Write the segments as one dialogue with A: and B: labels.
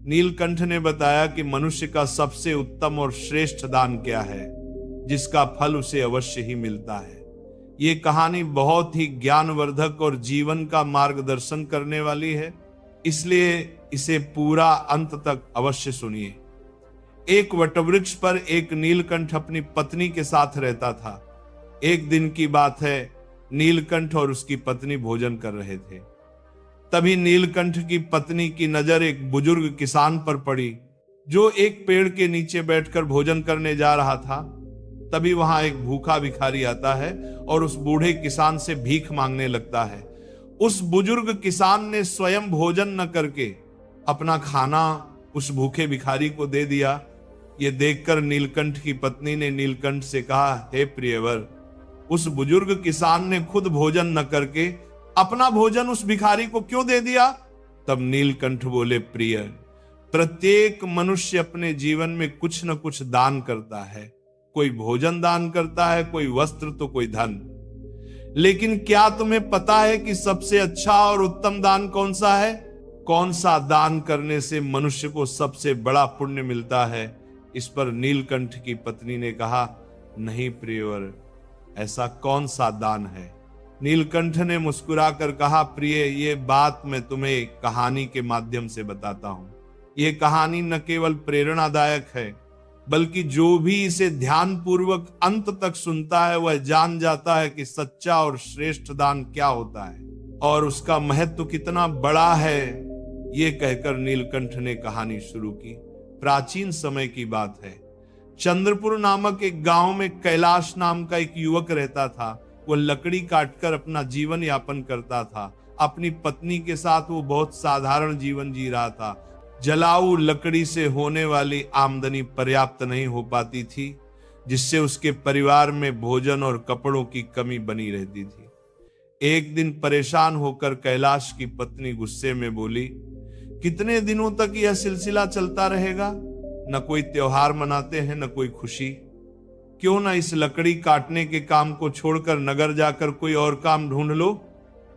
A: नीलकंठ ने बताया कि मनुष्य का सबसे उत्तम और श्रेष्ठ दान क्या है, जिसका फल उसे अवश्य ही मिलता है। ये कहानी बहुत ही ज्ञानवर्धक और जीवन का मार्गदर्शन करने वाली है, इसलिए इसे पूरा अंत तक अवश्य सुनिए। एक वटवृक्ष पर एक नीलकंठ अपनी पत्नी के साथ रहता था। एक दिन की बात है, नीलकंठ और उसकी पत्नी भोजन कर रहे थे। तभी नीलकंठ की पत्नी की नजर एक बुजुर्ग किसान पर पड़ी, जो एक पेड़ के नीचे बैठकर भोजन करने जा रहा था। तभी वहां एक भूखा भिखारी आता है और उस बूढ़े किसान से भीख मांगने लगता है। उस बुजुर्ग किसान ने स्वयं भोजन न करके अपना खाना उस भूखे भिखारी को दे दिया। ये देखकर नीलकंठ की पत्नी ने नीलकंठ से कहा, हे प्रियवर, उस बुजुर्ग किसान ने खुद भोजन न करके अपना भोजन उस भिखारी को क्यों दे दिया? तब नीलकंठ बोले, प्रिय, प्रत्येक मनुष्य अपने जीवन में कुछ न कुछ दान करता है। कोई भोजन दान करता है, कोई वस्त्र तो कोई धन। लेकिन क्या तुम्हें पता है कि सबसे अच्छा और उत्तम दान कौन सा है? कौन सा दान करने से मनुष्य को सबसे बड़ा पुण्य मिलता है? इस पर नीलकंठ की पत्नी ने कहा, नहीं प्रियवर, ऐसा कौन सा दान है? नीलकंठ ने मुस्कुराकर कहा, प्रिय, ये बात मैं तुम्हें एक कहानी के माध्यम से बताता हूं। ये कहानी न केवल प्रेरणादायक है, बल्कि जो भी इसे ध्यान पूर्वक अंत तक सुनता है वह जान जाता है कि सच्चा और श्रेष्ठ दान क्या होता है और उसका महत्व कितना बड़ा है। ये कहकर नीलकंठ ने कहानी शुरू की। प्राचीन समय की बात है। चंद्रपुर नामक एक गांव में कैलाश नाम का एक युवक रहता था। वह लकड़ी काटकर अपना जीवन यापन करता था। अपनी पत्नी के साथ वो बहुत साधारण जीवन जी रहा था। जलाऊ लकड़ी से होने वाली आमदनी पर्याप्त नहीं हो पाती थी, जिससे उसके परिवार में भोजन और कपड़ों की कमी बनी रहती थी। एक दिन परेशान होकर कैलाश की पत्नी गुस्से में बोली, कितने दिनों तक यह सिलसिला चलता रहेगा? न कोई त्योहार मनाते हैं, न कोई खुशी। क्यों न इस लकड़ी काटने के काम को छोड़कर नगर जाकर कोई और काम ढूंढ लो?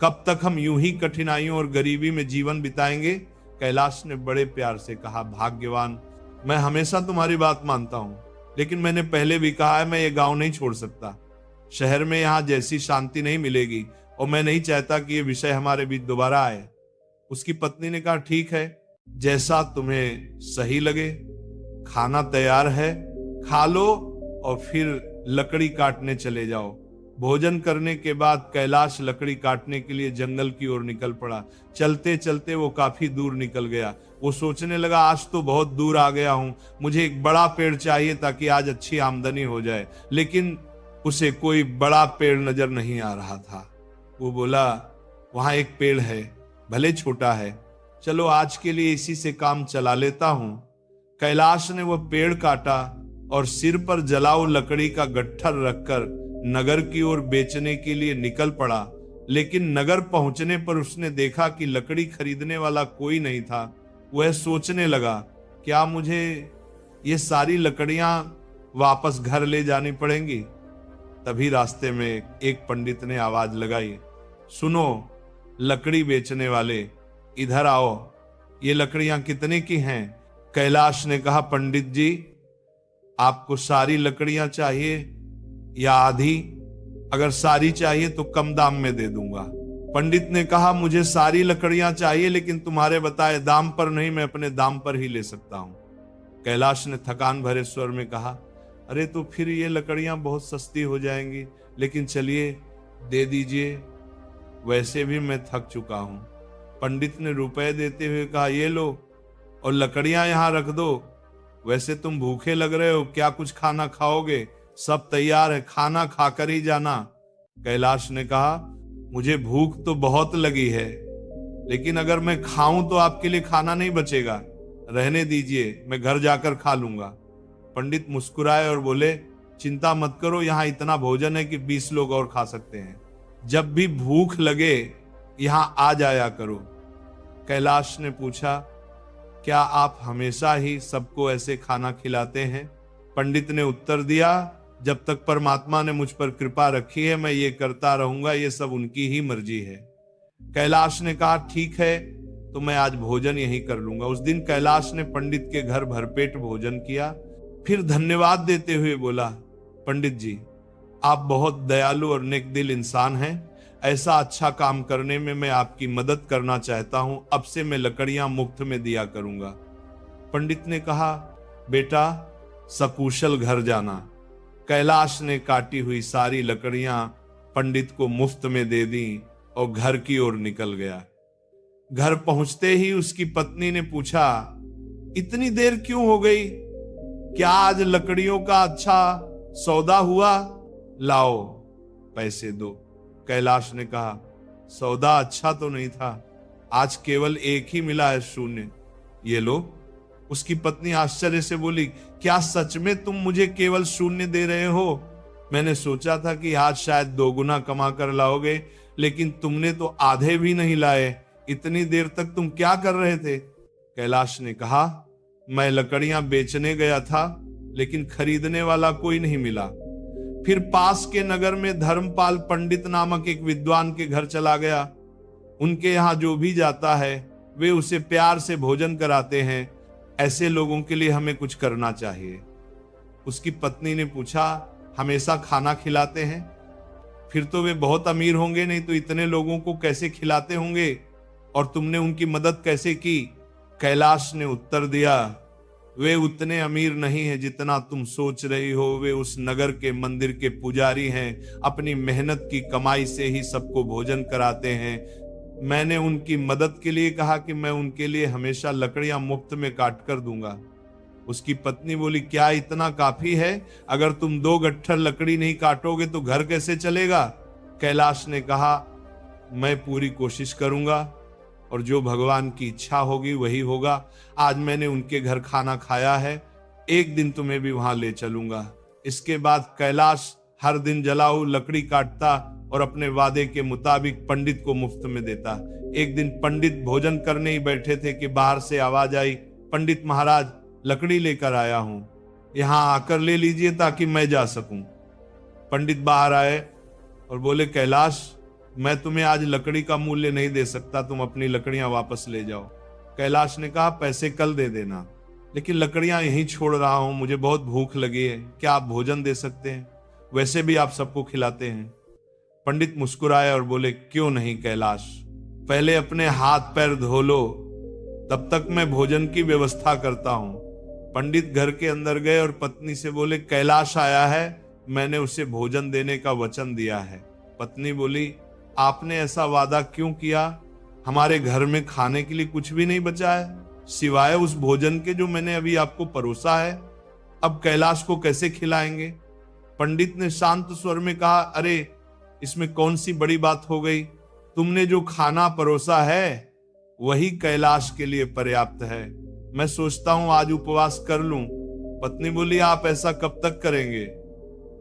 A: कब तक हम यूं ही कठिनाइयों और गरीबी में जीवन बिताएंगे? कैलाश ने बड़े प्यार से कहा, भाग्यवान, मैं हमेशा तुम्हारी बात मानता हूं, लेकिन मैंने पहले भी कहा है, मैं ये गांव नहीं छोड़ सकता। शहर में यहां जैसी शांति नहीं मिलेगी और मैं नहीं चाहता कि ये विषय हमारे बीच दोबारा आए। उसकी पत्नी ने कहा, ठीक है, जैसा तुम्हें सही लगे। खाना तैयार है, खा लो और फिर लकड़ी काटने चले जाओ। भोजन करने के बाद कैलाश लकड़ी काटने के लिए जंगल की ओर निकल पड़ा। चलते चलते वो काफी दूर निकल गया। वो सोचने लगा, आज तो बहुत दूर आ गया हूं, मुझे एक बड़ा पेड़ चाहिए ताकि आज अच्छी आमदनी हो जाए। लेकिन उसे कोई बड़ा पेड़ नजर नहीं आ रहा था। वो बोला, वहां एक पेड़ है, भले छोटा है, चलो आज के लिए इसी से काम चला लेता हूं। कैलाश ने वह पेड़ काटा और सिर पर जलाऊ लकड़ी का गट्ठर रखकर नगर की ओर बेचने के लिए निकल पड़ा। लेकिन नगर पहुंचने पर उसने देखा कि लकड़ी खरीदने वाला कोई नहीं था। वह सोचने लगा, क्या मुझे ये सारी लकड़ियां वापस घर ले जानी पड़ेंगी? तभी रास्ते में एक पंडित ने आवाज लगाई, सुनो लकड़ी बेचने वाले, इधर आओ, ये लकड़ियां कितने की हैं? कैलाश ने कहा, पंडित जी, आपको सारी लकड़ियां चाहिए या आधी? अगर सारी चाहिए तो कम दाम में दे दूंगा। पंडित ने कहा, मुझे सारी लकड़ियां चाहिए, लेकिन तुम्हारे बताए दाम पर नहीं, मैं अपने दाम पर ही ले सकता हूं। कैलाश ने थकान भरे स्वर में कहा, अरे तो फिर ये लकड़ियां बहुत सस्ती हो जाएंगी, लेकिन चलिए दे दीजिए, वैसे भी मैं थक चुका हूं। पंडित ने रुपए देते हुए कहा, ये लो और लकड़ियां यहां रख दो। वैसे तुम भूखे लग रहे हो, क्या कुछ खाना खाओगे? सब तैयार है, खाना खाकर ही जाना। कैलाश ने कहा, मुझे भूख तो बहुत लगी है, लेकिन अगर मैं खाऊं तो आपके लिए खाना नहीं बचेगा। रहने दीजिए, मैं घर जाकर खा लूंगा। पंडित मुस्कुराए और बोले, चिंता मत करो, यहाँ इतना भोजन है कि 20 लोग और खा सकते हैं। जब भी भूख लगे यहाँ आ जाया करो। कैलाश ने पूछा, क्या आप हमेशा ही सबको ऐसे खाना खिलाते हैं? पंडित ने उत्तर दिया, जब तक परमात्मा ने मुझ पर कृपा रखी है मैं ये करता रहूंगा, ये सब उनकी ही मर्जी है। कैलाश ने कहा, ठीक है, तो मैं आज भोजन यहीं कर लूंगा। उस दिन कैलाश ने पंडित के घर भरपेट भोजन किया, फिर धन्यवाद देते हुए बोला, पंडित जी, आप बहुत दयालु और नेक दिल इंसान हैं। ऐसा अच्छा काम करने में मैं आपकी मदद करना चाहता हूं। अब से मैं लकड़ियां मुफ्त में दिया करूंगा। पंडित ने कहा, बेटा सकुशल घर जाना। कैलाश ने काटी हुई सारी लकड़ियां पंडित को मुफ्त में दे दी और घर की ओर निकल गया। घर पहुंचते ही उसकी पत्नी ने पूछा, इतनी देर क्यों हो गई? क्या आज लकड़ियों का अच्छा सौदा हुआ? लाओ पैसे दो। कैलाश ने कहा, सौदा अच्छा तो नहीं था, आज केवल एक ही मिला है, शून्य। ये लो। उसकी पत्नी आश्चर्य से बोली, क्या सच में तुम मुझे केवल शून्य दे रहे हो? मैंने सोचा था कि आज शायद 2 गुना कमा कर लाओगे, लेकिन तुमने तो आधे भी नहीं लाए। इतनी देर तक तुम क्या कर रहे थे? कैलाश ने कहा, मैं लकड़ियां बेचने गया था, लेकिन खरीदने वाला कोई नहीं मिला। फिर पास के नगर में धर्मपाल पंडित नामक एक विद्वान के घर चला गया। उनके यहाँ जो भी जाता है वे उसे प्यार से भोजन कराते हैं। ऐसे लोगों के लिए हमें कुछ करना चाहिए। उसकी पत्नी ने पूछा, हमेशा खाना खिलाते हैं? फिर तो वे बहुत अमीर होंगे, नहीं तो इतने लोगों को कैसे खिलाते होंगे? और तुमने उनकी मदद कैसे की? कैलाश ने उत्तर दिया, वे उतने अमीर नहीं है जितना तुम सोच रही हो। वे उस नगर के मंदिर के पुजारी हैं। अपनी मेहनत की कमाई से ही सबको भोजन कराते हैं। मैंने उनकी मदद के लिए कहा कि मैं उनके लिए हमेशा लकड़ियां मुफ्त में काट कर दूंगा। उसकी पत्नी बोली, क्या इतना काफी है? अगर तुम 2 गट्ठर लकड़ी नहीं काटोगे तो घर कैसे चलेगा? कैलाश ने कहा, मैं पूरी कोशिश करूंगा और जो भगवान की इच्छा होगी वही होगा। आज मैंने उनके घर खाना खाया है, एक दिन तुम्हें भी वहां ले चलूंगा। इसके बाद कैलाश हर दिन जलाऊ लकड़ी काटता और अपने वादे के मुताबिक पंडित को मुफ्त में देता। एक दिन पंडित भोजन करने ही बैठे थे कि बाहर से आवाज आई, पंडित महाराज, लकड़ी लेकर आया हूं, यहां आकर ले लीजिए ताकि मैं जा सकूं। पंडित बाहर आए और बोले, कैलाश, मैं तुम्हें आज लकड़ी का मूल्य नहीं दे सकता, तुम अपनी लकड़ियां वापस ले जाओ। कैलाश ने कहा, पैसे कल दे देना, लेकिन लकड़ियां यहीं छोड़ रहा हूं, मुझे बहुत भूख लगी है, क्या आप भोजन दे सकते हैं? वैसे भी आप सबको खिलाते हैं। पंडित मुस्कुराए और बोले, क्यों नहीं कैलाश, पहले अपने हाथ पैर धो लो, तब तक मैं भोजन की व्यवस्था करता हूं। पंडित घर के अंदर गए और पत्नी से बोले, कैलाश आया है, मैंने उसे भोजन देने का वचन दिया है। पत्नी बोली, आपने ऐसा वादा क्यों किया? हमारे घर में खाने के लिए कुछ भी नहीं बचा है सिवाय उस भोजन के जो मैंने अभी आपको परोसा है। अब कैलाश को कैसे खिलाएंगे? पंडित ने शांत स्वर में कहा, अरे इसमें कौन सी बड़ी बात हो गई? तुमने जो खाना परोसा है वही कैलाश के लिए पर्याप्त है। मैं सोचता हूं आज उपवास कर लूं। पत्नी बोली, आप ऐसा कब तक करेंगे?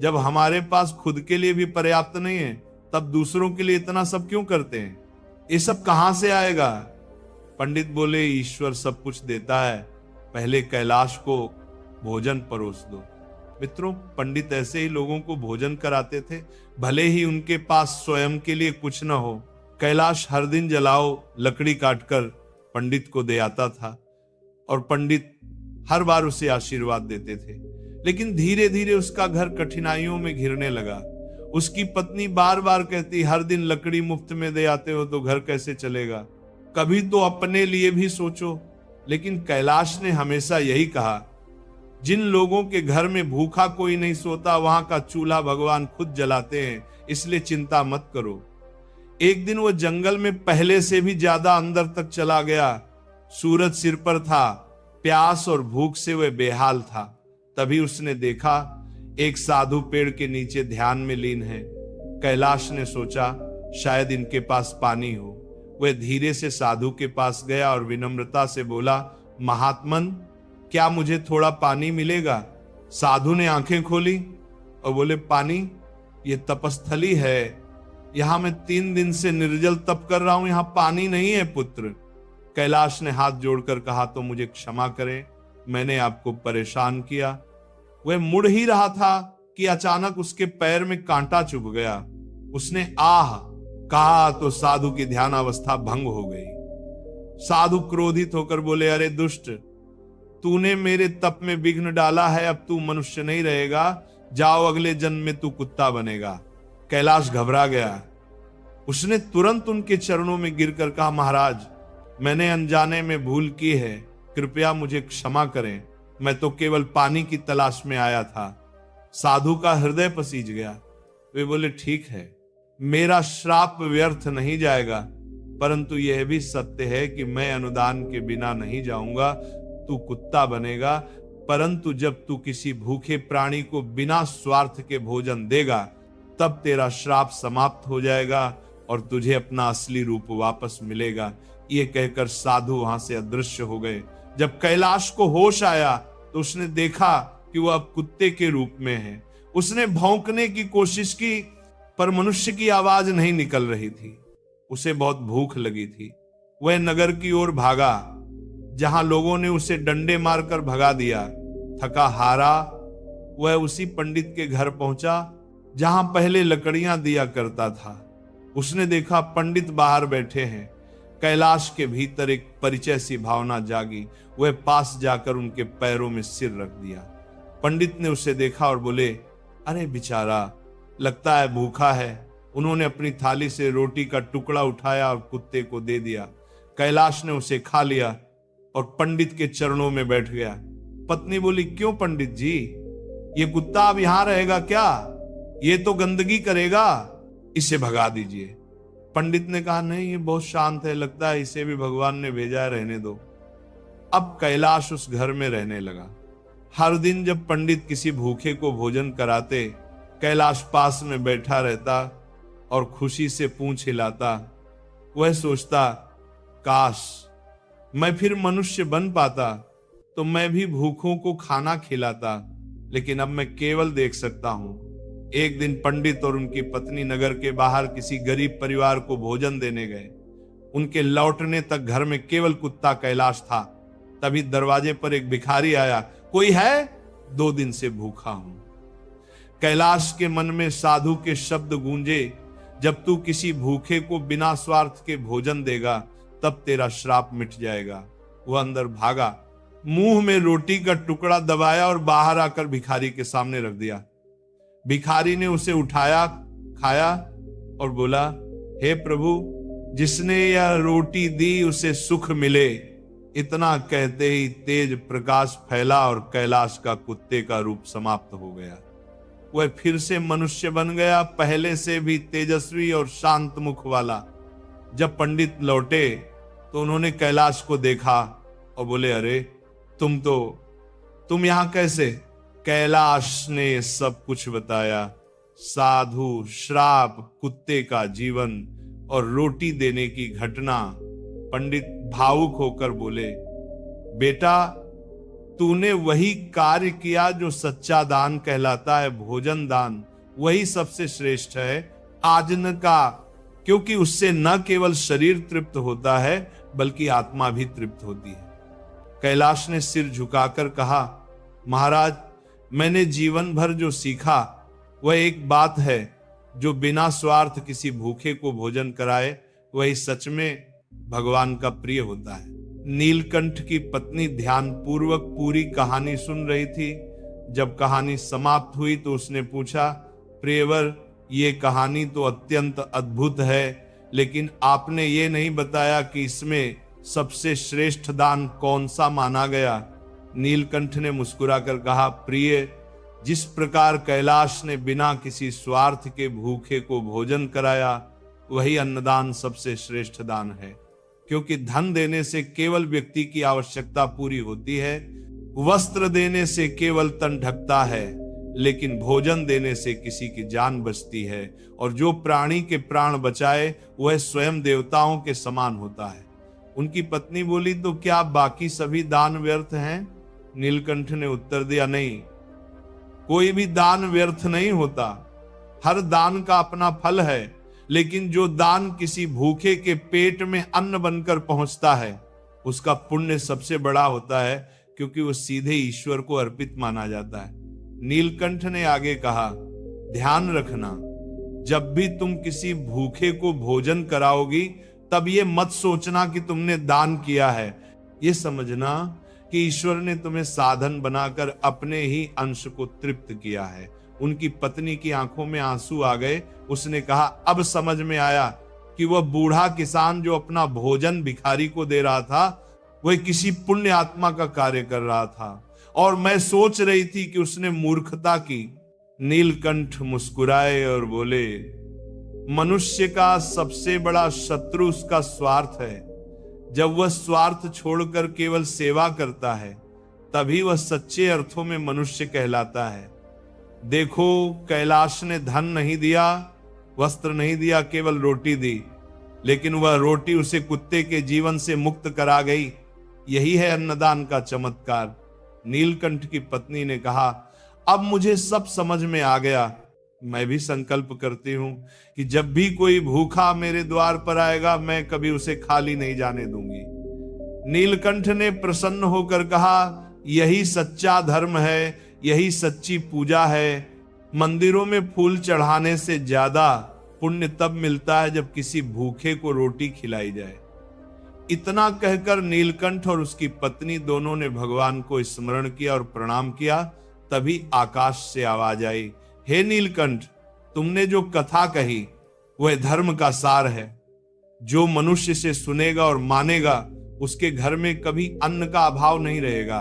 A: जब हमारे पास खुद के लिए भी पर्याप्त नहीं है तब दूसरों के लिए इतना सब क्यों करते हैं? ये सब कहां से आएगा? पंडित बोले, ईश्वर सब कुछ देता है, पहले कैलाश को भोजन परोस दो। मित्रों, पंडित ऐसे ही लोगों को भोजन कराते थे, भले ही उनके पास स्वयं के लिए कुछ न हो। कैलाश हर दिन जलाओ लकड़ी काटकर पंडित को दे आता था और पंडित हर बार उसे आशीर्वाद देते थे। लेकिन धीरे धीरे उसका घर कठिनाइयों में घिरने लगा। उसकी पत्नी बार बार कहती, हर दिन लकड़ी मुफ्त में दे आते हो तो घर कैसे चलेगा? कभी तो अपने लिए भी सोचो। लेकिन कैलाश ने हमेशा यही कहा, जिन लोगों के घर में भूखा कोई नहीं सोता वहां का चूल्हा भगवान खुद जलाते हैं, इसलिए चिंता मत करो। एक दिन वो जंगल में पहले से भी ज्यादा अंदर तक चला गया। सूरज सिर पर था, प्यास और भूख से वह बेहाल था। तभी उसने देखा एक साधु पेड़ के नीचे ध्यान में लीन है। कैलाश ने सोचा शायद इनके पास पानी हो। वह धीरे से साधु के पास गया और विनम्रता से बोला, महात्मन, क्या मुझे थोड़ा पानी मिलेगा? साधु ने आंखें खोली और बोले, पानी? ये तपस्थली है, यहां मैं 3 दिन से निर्जल तप कर रहा हूं, यहां पानी नहीं है पुत्र। कैलाश ने हाथ जोड़कर कहा, तो मुझे क्षमा करें, मैंने आपको परेशान किया। वह मुड़ ही रहा था कि अचानक उसके पैर में कांटा चुभ गया। उसने आह कहा तो साधु की ध्यानावस्था भंग हो गई। साधु क्रोधित होकर बोले, अरे दुष्ट, तूने मेरे तप में विघ्न डाला है, अब तू मनुष्य नहीं रहेगा, जाओ अगले जन्म में तू कुत्ता बनेगा। कैलाश घबरा गया। उसने तुरंत उनके चरणों में गिरकर कहा, महाराज, मैंने अनजाने में भूल की है, कृपया मुझे क्षमा करें, मैं तो केवल पानी की तलाश में आया था। साधु का हृदय पसीज गया। वे बोले, ठीक है, मेरा श्राप व्यर्थ नहीं जाएगा, परंतु यह भी सत्य है कि मैं अनुदान के बिना नहीं जाऊंगा, तू कुत्ता बनेगा, परंतु जब तू किसी भूखे प्राणी को बिना स्वार्थ के भोजन देगा, तब तेरा श्राप समाप्त हो जाएगा और तुझे अपना असली रूप वापस मिलेगा। ये कहकर साधु वहां से अदृश्य हो गए। जब कैलाश को होश आया तो उसने देखा कि वह अब कुत्ते के रूप में है। उसने भौंकने की कोशिश की, पर मनुष्य की आवाज नहीं निकल रही थी। उसे बहुत भूख लगी थी। वह नगर की ओर भागा, जहां लोगों ने उसे डंडे मारकर भगा दिया। थका हारा वह उसी पंडित के घर पहुंचा जहां पहले लकड़ियां दिया करता था। उसने देखा पंडित बाहर बैठे हैं। कैलाश के भीतर एक परिचय सी भावना जागी। वह पास जाकर उनके पैरों में सिर रख दिया। पंडित ने उसे देखा और बोले, अरे बेचारा, लगता है भूखा है। उन्होंने अपनी थाली से रोटी का टुकड़ा उठाया और कुत्ते को दे दिया। कैलाश ने उसे खा लिया और पंडित के चरणों में बैठ गया। पत्नी बोली, क्यों पंडित जी, ये कुत्ता अब यहां रहेगा क्या? ये तो गंदगी करेगा, इसे भगा दीजिए। पंडित ने कहा, नहीं, ये बहुत शांत है, लगता है इसे भी भगवान ने भेजा है, रहने दो। अब कैलाश उस घर में रहने लगा। हर दिन जब पंडित किसी भूखे को भोजन कराते, कैलाश पास में बैठा रहता और खुशी से पूंछ हिलाता। वह सोचता, काश मैं फिर मनुष्य बन पाता तो मैं भी भूखों को खाना खिलाता, लेकिन अब मैं केवल देख सकता हूं। एक दिन पंडित और उनकी पत्नी नगर के बाहर किसी गरीब परिवार को भोजन देने गए। उनके लौटने तक घर में केवल कुत्ता कैलाश था। तभी दरवाजे पर एक भिखारी आया। कोई है? 2 दिन से भूखा हूं। कैलाश के मन में साधु के शब्द गूंजे, जब तू किसी भूखे को बिना स्वार्थ के भोजन देगा, तब तेरा श्राप मिट जाएगा। वह अंदर भागा, मुंह में रोटी का टुकड़ा दबाया और बाहर आकर भिखारी के सामने रख दिया। भिखारी ने उसे उठाया, खाया और बोला, हे प्रभु, जिसने यह रोटी दी उसे सुख मिले। इतना कहते ही तेज प्रकाश फैला और कैलाश का कुत्ते का रूप समाप्त हो गया। वह फिर से मनुष्य बन गया, पहले से भी तेजस्वी और शांत मुख वाला। जब पंडित लौटे तो उन्होंने कैलाश को देखा और बोले, अरे तुम यहां कैसे? कैलाश ने सब कुछ बताया। साधु, श्राप, कुत्ते का जीवन और रोटी देने की घटना। पंडित भावुक होकर बोले, बेटा, तूने वही कार्य किया जो सच्चा दान कहलाता है, भोजन दान। वही सबसे श्रेष्ठ है आजन का, क्योंकि उससे न केवल शरीर तृप्त होता है बल्कि आत्मा भी तृप्त होती है। कैलाश ने सिर झुकाकर कहा, महाराज, मैंने जीवन भर जो सीखा वह एक बात है, जो बिना स्वार्थ किसी भूखे को भोजन कराए वही सच में भगवान का प्रिय होता है। नीलकंठ की पत्नी ध्यान पूर्वक पूरी कहानी सुन रही थी। जब कहानी समाप्त हुई तो उसने पूछा, प्रियवर, ये कहानी तो अत्यंत अद्भुत है, लेकिन आपने ये नहीं बताया कि इसमें सबसे श्रेष्ठ दान कौन सा माना गया। नीलकंठ ने मुस्कुराकर कहा, प्रिय, जिस प्रकार कैलाश ने बिना किसी स्वार्थ के भूखे को भोजन कराया, वही अन्नदान सबसे श्रेष्ठ दान है। क्योंकि धन देने से केवल व्यक्ति की आवश्यकता पूरी होती है, वस्त्र देने से केवल तन ढकता है, लेकिन भोजन देने से किसी की जान बचती है। और जो प्राणी के प्राण बचाए वह स्वयं देवताओं के समान होता है। उनकी पत्नी बोली, तो क्या बाकी सभी दान व्यर्थ हैं? नीलकंठ ने उत्तर दिया, नहीं, कोई भी दान व्यर्थ नहीं होता। हर दान का अपना फल है, लेकिन जो दान किसी भूखे के पेट में अन्न बनकर पहुंचता है, उसका पुण्य सबसे बड़ा होता है, क्योंकि वो सीधे ईश्वर को अर्पित माना जाता है। नीलकंठ ने आगे कहा, ध्यान रखना, जब भी तुम किसी भूखे को भोजन कराओगी तब ये मत सोचना कि तुमने दान किया है। ये समझना कि ईश्वर ने तुम्हें साधन बनाकर अपने ही अंश को तृप्त किया है। उनकी पत्नी की आंखों में आंसू आ गए। उसने कहा, अब समझ में आया कि वह बूढ़ा किसान जो अपना भोजन भिखारी को दे रहा था, वह किसी पुण्य आत्मा का कार्य कर रहा था, और मैं सोच रही थी कि उसने मूर्खता की। नीलकंठ मुस्कुराए और बोले, मनुष्य का सबसे बड़ा शत्रु उसका स्वार्थ है। जब वह स्वार्थ छोड़कर केवल सेवा करता है, तभी वह सच्चे अर्थों में मनुष्य कहलाता है। देखो, कैलाश ने धन नहीं दिया, वस्त्र नहीं दिया, केवल रोटी दी, लेकिन वह रोटी उसे कुत्ते के जीवन से मुक्त करा गई। यही है अन्नदान का चमत्कार। नीलकंठ की पत्नी ने कहा, अब मुझे सब समझ में आ गया। मैं भी संकल्प करती हूं कि जब भी कोई भूखा मेरे द्वार पर आएगा, मैं कभी उसे खाली नहीं जाने दूंगी। नीलकंठ ने प्रसन्न होकर कहा, यही सच्चा धर्म है, यही सच्ची पूजा है। मंदिरों में फूल चढ़ाने से ज्यादा पुण्य तब मिलता है जब किसी भूखे को रोटी खिलाई जाए। इतना कहकर नीलकंठ और उसकी पत्नी दोनों ने भगवान को स्मरण किया और प्रणाम किया। तभी आकाश से आवाज आई, हे नीलकंठ, तुमने जो कथा कही वह धर्म का सार है। जो मनुष्य से सुनेगा और मानेगा, उसके घर में कभी अन्न का अभाव नहीं रहेगा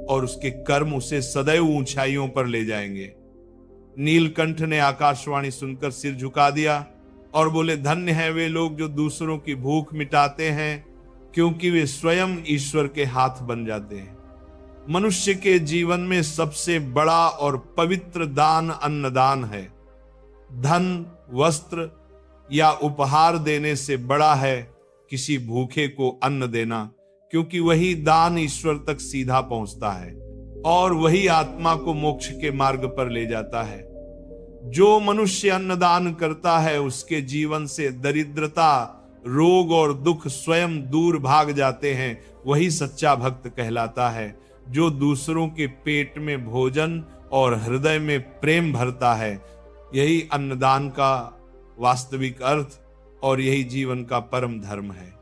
A: और उसके कर्म उसे सदैव ऊंचाइयों पर ले जाएंगे। नीलकंठ ने आकाशवाणी सुनकर सिर झुका दिया और बोले, धन्य है वे लोग जो दूसरों की भूख मिटाते हैं, क्योंकि वे स्वयं ईश्वर के हाथ बन जाते हैं। मनुष्य के जीवन में सबसे बड़ा और पवित्र दान अन्नदान है। धन, वस्त्र या उपहार देने से बड़ा है किसी भूखे को अन्न देना, क्योंकि वही दान ईश्वर तक सीधा पहुंचता है और वही आत्मा को मोक्ष के मार्ग पर ले जाता है। जो मनुष्य अन्नदान करता है, उसके जीवन से दरिद्रता, रोग और दुख स्वयं दूर भाग जाते हैं। वही सच्चा भक्त कहलाता है, जो दूसरों के पेट में भोजन और हृदय में प्रेम भरता है। यही अन्नदान का वास्तविक अर्थ और यही जीवन का परम धर्म है।